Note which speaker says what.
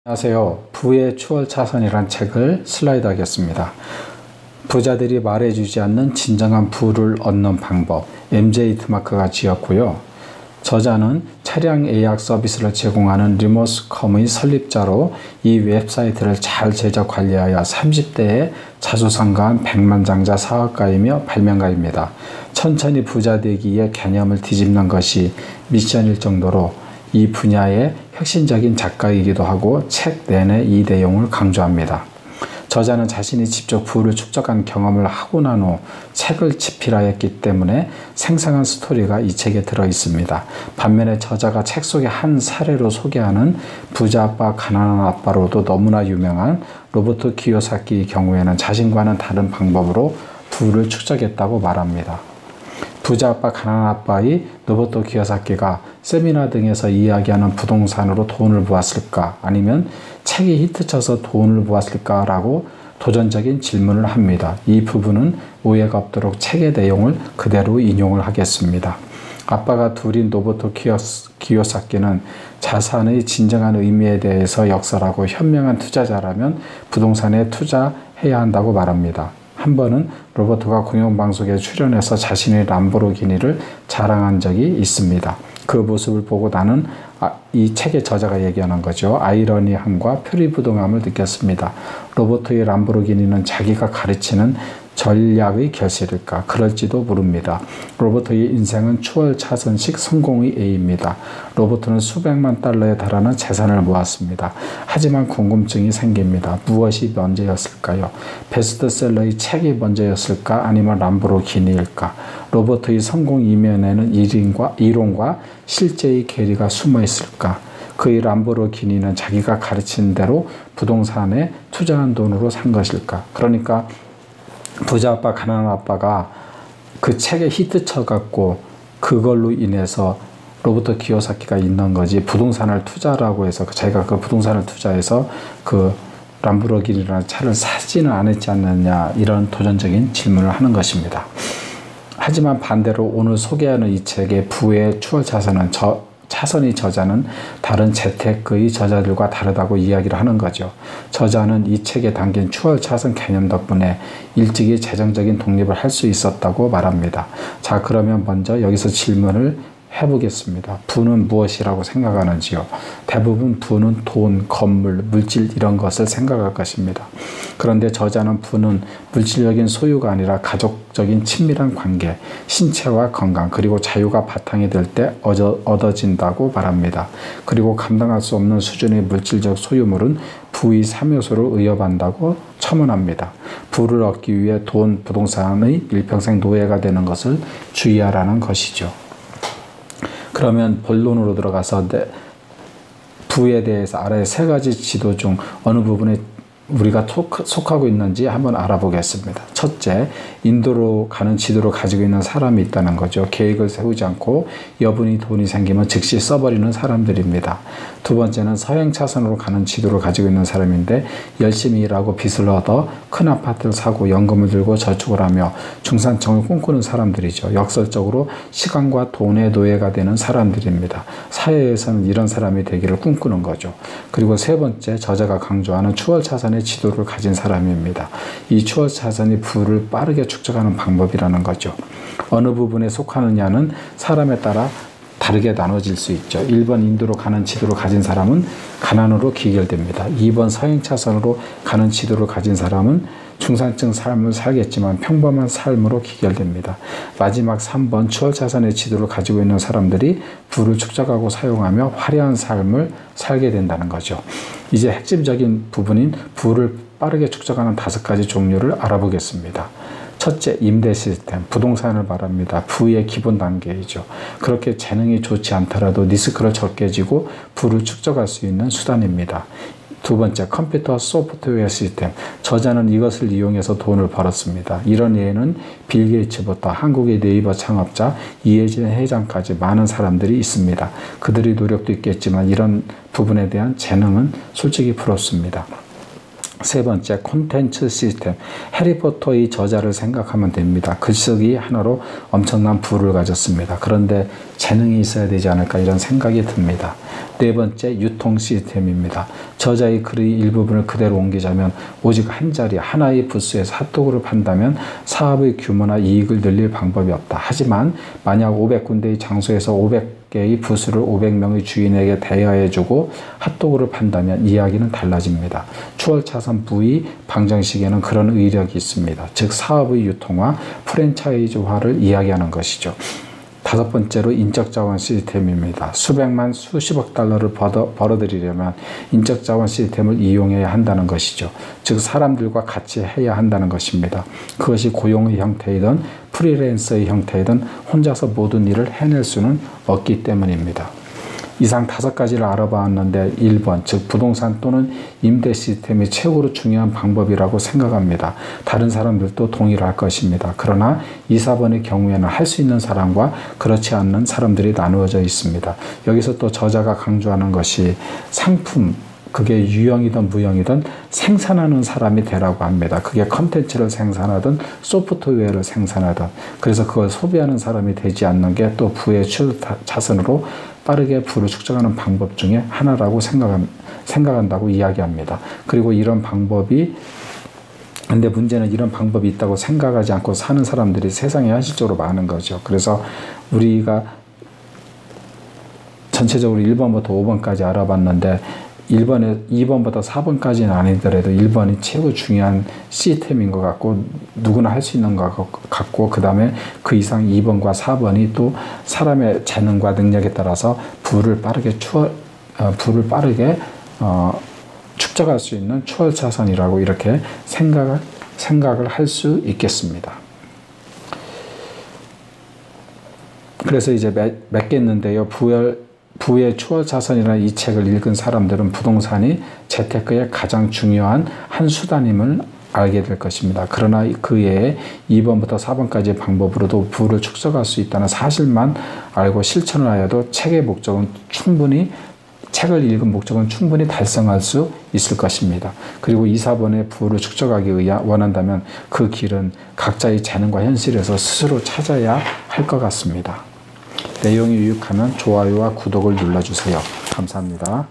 Speaker 1: 안녕하세요. 부의 추월차선이란 책을 슬라이드하겠습니다. 부자들이 말해주지 않는 진정한 부를 얻는 방법, MJ 트마크가 지었고요. 저자는 차량 예약 서비스를 제공하는 리모스컴의 설립자로 이 웹사이트를 잘 제작 관리하여 30대에 자수성가한 백만장자 사업가이며 발명가입니다. 천천히 부자 되기의 개념을 뒤집는 것이 미션일 정도로 이 분야의 혁신적인 작가이기도 하고 책 내내 이 내용을 강조합니다. 저자는 자신이 직접 부를 축적한 경험을 하고 난 후 책을 집필하였기 때문에 생생한 스토리가 이 책에 들어 있습니다. 반면에 저자가 책 속의 한 사례로 소개하는 부자 아빠 가난한 아빠로도 너무나 유명한 로버트 키요사키의 경우에는 자신과는 다른 방법으로 부를 축적했다고 말합니다. 부자 아빠 가난한 아빠의 로버트 키요사키가 세미나 등에서 이야기하는 부동산으로 돈을 모았을까 아니면 책이 히트쳐서 돈을 모았을까 라고 도전적인 질문을 합니다. 이 부분은 오해가 없도록 책의 내용을 그대로 인용을 하겠습니다. 아빠가 둘인 로버트 키요사키는 자산의 진정한 의미에 대해서 역설하고 현명한 투자자라면 부동산에 투자해야 한다고 말합니다. 한 번은 로버트가 공영방송에 출연해서 자신의 람보르기니를 자랑한 적이 있습니다. 그 모습을 보고 나는 이 책의 저자가 얘기하는 거죠. 아이러니함과 표리부동함을 느꼈습니다. 로버트의 람보르기니는 자기가 가르치는 전략의 결실일까? 그럴지도 모릅니다. 로버트의 인생은 추월차선식 성공의 A입니다. 로버트는 수백만 달러에 달하는 재산을 모았습니다. 하지만 궁금증이 생깁니다. 무엇이 먼저였을까요? 베스트셀러의 책이 먼저였을까? 아니면 람보르기니일까? 로버트의 성공 이면에는 이론과 실제의 계리가 숨어 있을까? 그의 람보르기니는 자기가 가르친 대로 부동산에 투자한 돈으로 산 것일까? 그러니까 부자 아빠 가난한 아빠가 그 책에 히트 쳐갖고 그걸로 인해서 로버트 키요사키가 있는 거지 부동산을 투자라고 해서 자기가 그 부동산을 투자해서 그 람보르기니라는 차를 사지는 않았지 않느냐 이런 도전적인 질문을 하는 것입니다. 하지만 반대로 오늘 소개하는 이 책의 부의 추월차선은 차선의 저자는 다른 재테크의 저자들과 다르다고 이야기를 하는 거죠. 저자는 이 책에 담긴 추월차선 개념 덕분에 일찍이 재정적인 독립을 할 수 있었다고 말합니다. 자, 그러면 먼저 여기서 질문을 해보겠습니다. 부는 무엇이라고 생각하는지요? 대부분 부는 돈, 건물, 물질 이런 것을 생각할 것입니다. 그런데 저자는 부는 물질적인 소유가 아니라 가족적인 친밀한 관계, 신체와 건강, 그리고 자유가 바탕이 될 때 얻어진다고 말합니다. 그리고 감당할 수 없는 수준의 물질적 소유물은 부의 3요소를 의협한다고 첨언합니다. 부를 얻기 위해 돈, 부동산의 일평생 노예가 되는 것을 주의하라는 것이죠. 그러면 본론으로 들어가서 부에 대해서 아래 세 가지 지도 중 어느 부분에 우리가 속하고 있는지 한번 알아보겠습니다. 첫째, 인도로 가는 지도를 가지고 있는 사람이 있다는 거죠. 계획을 세우지 않고 여분이 돈이 생기면 즉시 써버리는 사람들입니다. 두 번째는 서행 차선으로 가는 지도를 가지고 있는 사람인데 열심히 일하고 빚을 얻어 큰 아파트를 사고 연금을 들고 저축을 하며 중산층을 꿈꾸는 사람들이죠. 역설적으로 시간과 돈의 노예가 되는 사람들입니다. 사회에서는 이런 사람이 되기를 꿈꾸는 거죠. 그리고 세 번째, 저자가 강조하는 추월차선의 지도를 가진 사람입니다. 이 추월차선이 부를 빠르게 축적하는 방법이라는 거죠. 어느 부분에 속하느냐는 사람에 따라 다르게 나눠질 수 있죠. 1번 인도로 가는 지도를 가진 사람은 가난으로 귀결됩니다. 2번 서행차선으로 가는 지도를 가진 사람은 중산층 삶을 살겠지만 평범한 삶으로 귀결됩니다. 마지막 3번 추월차선의 지도를 가지고 있는 사람들이 부를 축적하고 사용하며 화려한 삶을 살게 된다는 거죠. 이제 핵심적인 부분인 부를 빠르게 축적하는 5가지 종류를 알아보겠습니다. 첫째, 임대 시스템, 부동산을 말합니다. 부의 기본 단계이죠. 그렇게 재능이 좋지 않더라도 리스크를 적게 지고 부를 축적할 수 있는 수단입니다. 두 번째, 컴퓨터 소프트웨어 시스템. 저자는 이것을 이용해서 돈을 벌었습니다. 이런 예는 빌 게이츠부터 한국의 네이버 창업자 이해진 회장까지 많은 사람들이 있습니다. 그들의 노력도 있겠지만 이런 부분에 대한 재능은 솔직히 부럽습니다. 세 번째, 콘텐츠 시스템. 해리포터의 저자를 생각하면 됩니다. 글쓰기 하나로 엄청난 부를 가졌습니다. 그런데 재능이 있어야 되지 않을까 이런 생각이 듭니다. 네 번째, 유통 시스템입니다. 저자의 글의 일부분을 그대로 옮기자면 오직 한 자리, 하나의 부스에서 핫도그를 판다면 사업의 규모나 이익을 늘릴 방법이 없다. 하지만 만약 500군데의 장소에서 500개의 부스를 500명의 주인에게 대여해주고 핫도그를 판다면 이야기는 달라집니다. 추월차선 부의 방정식에는 그런 의력이 있습니다. 즉 사업의 유통화, 프랜차이즈화를 이야기하는 것이죠. 다섯 번째로 인적자원 시스템입니다. 수백만, 수십억 달러를 벌어들이려면 인적자원 시스템을 이용해야 한다는 것이죠. 즉 사람들과 같이 해야 한다는 것입니다. 그것이 고용의 형태이든 프리랜서의 형태이든 혼자서 모든 일을 해낼 수는 없기 때문입니다. 이상 5가지를 알아봤는데 1번, 즉 부동산 또는 임대 시스템이 최고로 중요한 방법이라고 생각합니다. 다른 사람들도 동의를 할 것입니다. 그러나 2, 4번의 경우에는 할 수 있는 사람과 그렇지 않는 사람들이 나누어져 있습니다. 여기서 또 저자가 강조하는 것이 상품, 그게 유형이든 무형이든 생산하는 사람이 되라고 합니다. 그게 컨텐츠를 생산하든 소프트웨어를 생산하든. 그래서 그걸 소비하는 사람이 되지 않는 게 또 부의 차선으로 빠르게 부를 축적하는 방법 중에 하나라고 생각한다고 이야기합니다. 그리고 이런 방법이, 근데 문제는 이런 방법이 있다고 생각하지 않고 사는 사람들이 세상에 현실적으로 많은 거죠. 그래서 우리가 전체적으로 1번부터 5번까지 알아봤는데 2번부터 4번까지는 아니더라도 1번이 최고 중요한 시스템인 것 같고 누구나 할 수 있는 것 같고 그 다음에 그 이상 2번과 4번이 또 사람의 재능과 능력에 따라서 부를 빠르게 축적할 수 있는 추월차선이라고 이렇게 생각을 할 수 있겠습니다. 그래서 이제 맺겠는데요. 부의 추월차선이라는 이 책을 읽은 사람들은 부동산이 재테크의 가장 중요한 한 수단임을 알게 될 것입니다. 그러나 그 외에 2번부터 4번까지의 방법으로도 부를 축적할 수 있다는 사실만 알고 실천을 하여도 책의 목적은 책을 읽은 목적은 충분히 달성할 수 있을 것입니다. 그리고 2, 4번의 부를 축적하기 원한다면 그 길은 각자의 재능과 현실에서 스스로 찾아야 할 것 같습니다. 내용이 유익하면 좋아요와 구독을 눌러주세요. 감사합니다.